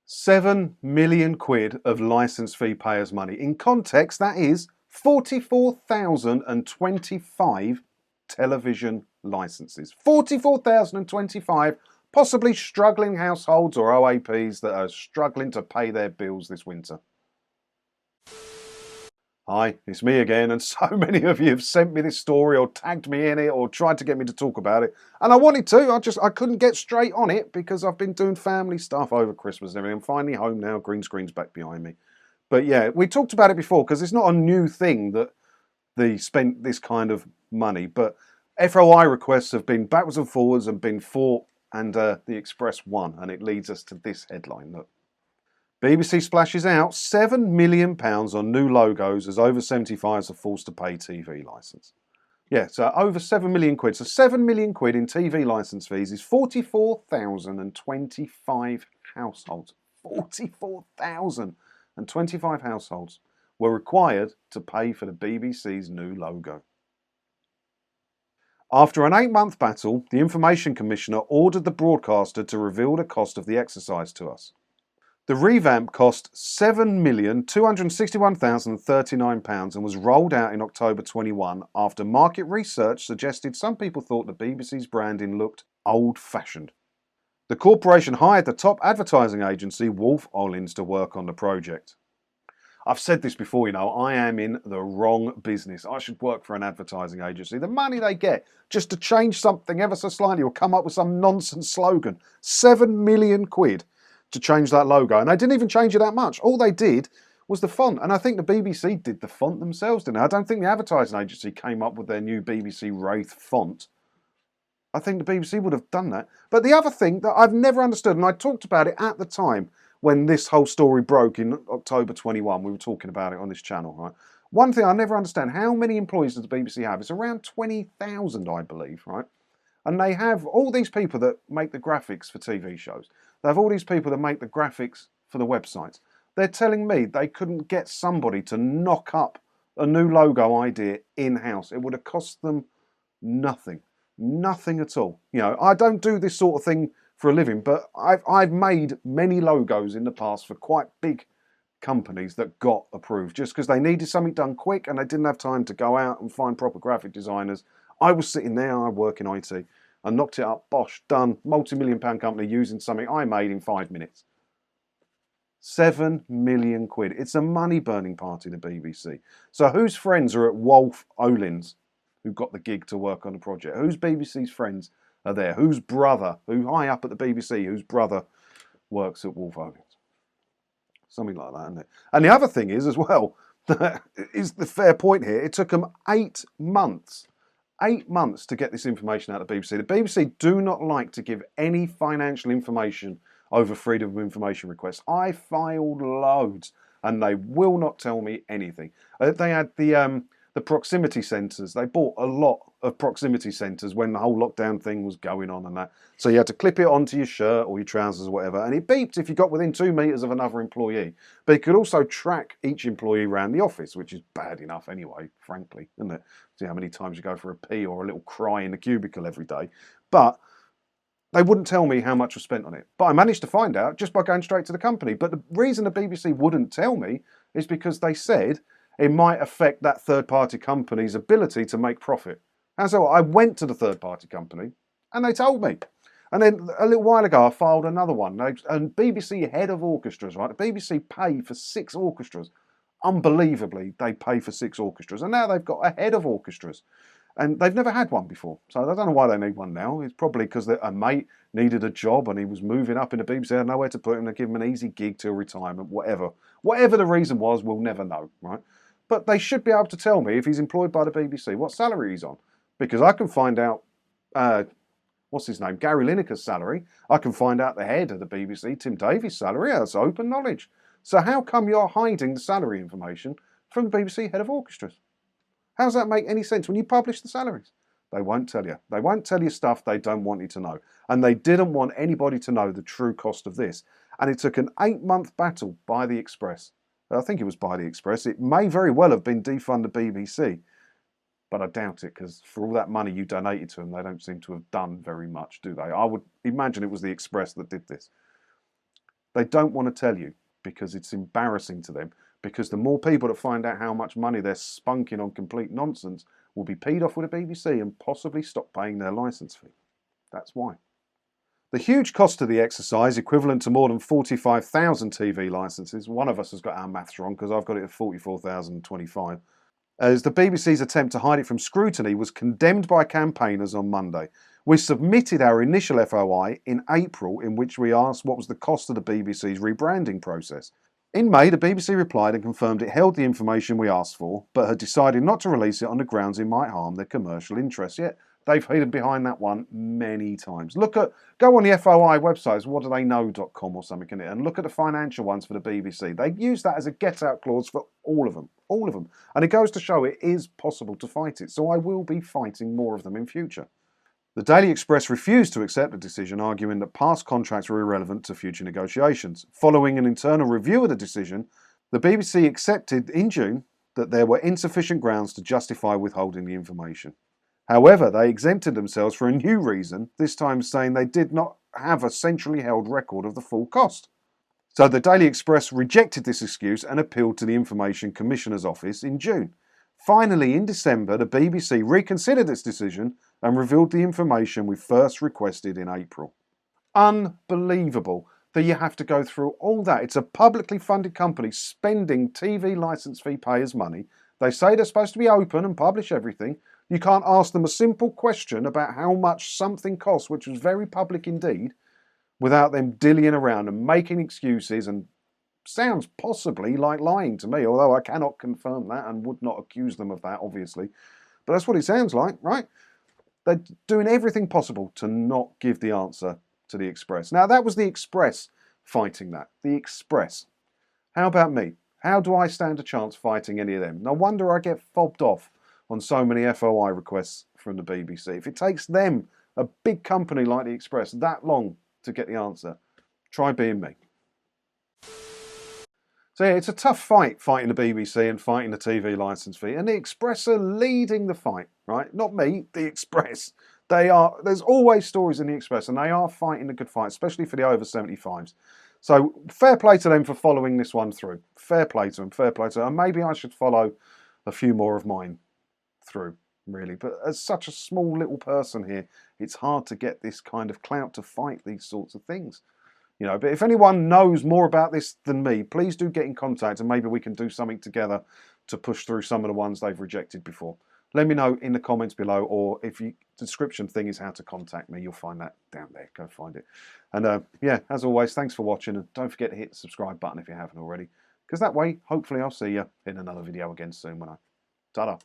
£7 million of licence fee payers' money. In context, that is 44,025 television licences. 44,025 possibly struggling households or OAPs that are struggling to pay their bills this winter. Hi, it's me again, and so many of you have sent me this story or tagged me in it or tried to get me to talk about it. And I wanted to, I couldn't get straight on it because I've been doing family stuff over Christmas and everything. I'm finally home now, green screen's back behind me. But yeah, we talked about it before because it's not a new thing that they spent this kind of money. But FOI requests have been backwards and forwards and been fought, and the Express won. And it leads us to this headline. Look. BBC splashes out £7 million on new logos as over 75s are forced to pay TV licence. Yeah, so over £7 million. So £7 million in TV licence fees is 44,025 households. 44,025 households were required to pay for the BBC's new logo. After an 8-month battle, the Information Commissioner ordered the broadcaster to reveal the cost of the exercise to us. The revamp cost £7,261,039 and was rolled out in October 21 after market research suggested some people thought the BBC's branding looked old-fashioned. The corporation hired the top advertising agency Wolf Ollins to work on the project. I've said this before, I am in the wrong business. I should work for an advertising agency. The money they get just to change something ever so slightly or come up with some nonsense slogan. £7 million to change that logo. And they didn't even change it that much. All they did was the font. And I think the BBC did the font themselves, didn't they? I don't think the advertising agency came up with their new BBC Wraith font. I think the BBC would have done that. But the other thing that I've never understood, and I talked about it at the time when this whole story broke in October 21, we were talking about it on this channel, right? One thing I never understand, how many employees does the BBC have? It's around 20,000, I believe, right? And they have all these people that make the graphics for TV shows. They have all these people that make the graphics for the websites. They're telling me they couldn't get somebody to knock up a new logo idea in-house. It would have cost them nothing. Nothing at all. I don't do this sort of thing for a living, but I've made many logos in the past for quite big companies that got approved just because they needed something done quick and they didn't have time to go out and find proper graphic designers. I was sitting there, I work in IT, and knocked it up, bosh, done, multi-million-pound company using something I made in 5 minutes. £7 million. It's a money-burning party, the BBC. So whose friends are at Wolf Ollins who got the gig to work on the project? Whose BBC's friends are there? Whose brother, who high up at the BBC, whose brother works at Wolf Ollins? Something like that, isn't it? And the other thing is, as well, is the fair point here, it took them 8 months. 8 months to get this information out of the BBC. The BBC do not like to give any financial information over freedom of information requests. I filed loads and they will not tell me anything. They had the proximity centres. They bought a lot of proximity centres when the whole lockdown thing was going on and that. So you had to clip it onto your shirt or your trousers or whatever, and it beeped if you got within 2 metres of another employee. But it could also track each employee around the office, which is bad enough anyway, frankly, isn't it? See how many times you go for a pee or a little cry in the cubicle every day. But they wouldn't tell me how much was spent on it. But I managed to find out just by going straight to the company. But the reason the BBC wouldn't tell me is because they said it might affect that third-party company's ability to make profit. And so I went to the third-party company and they told me. And then a little while ago, I filed another one. And BBC head of orchestras, right? The BBC pay for 6 orchestras. Unbelievably, they pay for 6 orchestras. And now they've got a head of orchestras. And they've never had one before. So I don't know why they need one now. It's probably because a mate needed a job and he was moving up in the BBC. They had nowhere to put him. They give him an easy gig till retirement, whatever. Whatever the reason was, we'll never know, right? But they should be able to tell me if he's employed by the BBC, what salary he's on. Because I can find out, what's his name, Gary Lineker's salary. I can find out the head of the BBC, Tim Davies' salary. That's open knowledge. So how come you're hiding the salary information from the BBC head of orchestras? How does that make any sense when you publish the salaries? They won't tell you. They won't tell you stuff they don't want you to know. And they didn't want anybody to know the true cost of this. And it took an 8-month battle by the Express. I think it was by the Express. It may very well have been defund the BBC. But I doubt it, because for all that money you donated to them, they don't seem to have done very much, do they? I would imagine it was the Express that did this. They don't want to tell you because it's embarrassing to them, because the more people that find out how much money they're spunking on complete nonsense will be peed off with the BBC and possibly stop paying their licence fee. That's why. The huge cost of the exercise, equivalent to more than 45,000 TV licences, one of us has got our maths wrong because I've got it at 44,025, as the BBC's attempt to hide it from scrutiny was condemned by campaigners on Monday. We submitted our initial FOI in April, in which we asked what was the cost of the BBC's rebranding process. In May, the BBC replied and confirmed it held the information we asked for, but had decided not to release it on the grounds it might harm their commercial interests. Yet they've hidden behind that one many times. Go on the FOI websites, whatdottheyknow.com or something, and look at the financial ones for the BBC. They use that as a get-out clause for all of them. All of them. And it goes to show it is possible to fight it, so I will be fighting more of them in future. The Daily Express refused to accept the decision, arguing that past contracts were irrelevant to future negotiations. Following an internal review of the decision, the BBC accepted in June that there were insufficient grounds to justify withholding the information. However, they exempted themselves for a new reason, this time saying they did not have a centrally held record of the full cost. So the Daily Express rejected this excuse and appealed to the Information Commissioner's Office in June. Finally, in December, the BBC reconsidered its decision and revealed the information we first requested in April. Unbelievable that you have to go through all that. It's a publicly funded company spending TV licence fee payers' money. They say they're supposed to be open and publish everything. You can't ask them a simple question about how much something costs, which was very public indeed, without them dillying around and making excuses, and sounds possibly like lying to me, although I cannot confirm that and would not accuse them of that, obviously. But that's what it sounds like, right? They're doing everything possible to not give the answer to the Express. Now, that was the Express fighting that. The Express. How about me? How do I stand a chance fighting any of them? No wonder I get fobbed off on so many FOI requests from the BBC. If it takes them, a big company like the Express, that long to get the answer, try being me. So yeah, it's a tough fight, fighting the BBC and fighting the TV licence fee. And the Express are leading the fight, right? Not me, the Express. There's always stories in the Express, and they are fighting the good fight, especially for the over 75s. So fair play to them for following this one through. Fair play to them, fair play to them. And maybe I should follow a few more of mine through, really. But as such a small little person here, it's hard to get this kind of clout to fight these sorts of things. You know, but if anyone knows more about this than me, please do get in contact and maybe we can do something together to push through some of the ones they've rejected before. Let me know in the comments below, or if the description thing is how to contact me, you'll find that down there. Go find it. And yeah, as always, thanks for watching, and don't forget to hit the subscribe button if you haven't already, because that way, hopefully I'll see you in another video again soon when ta-da.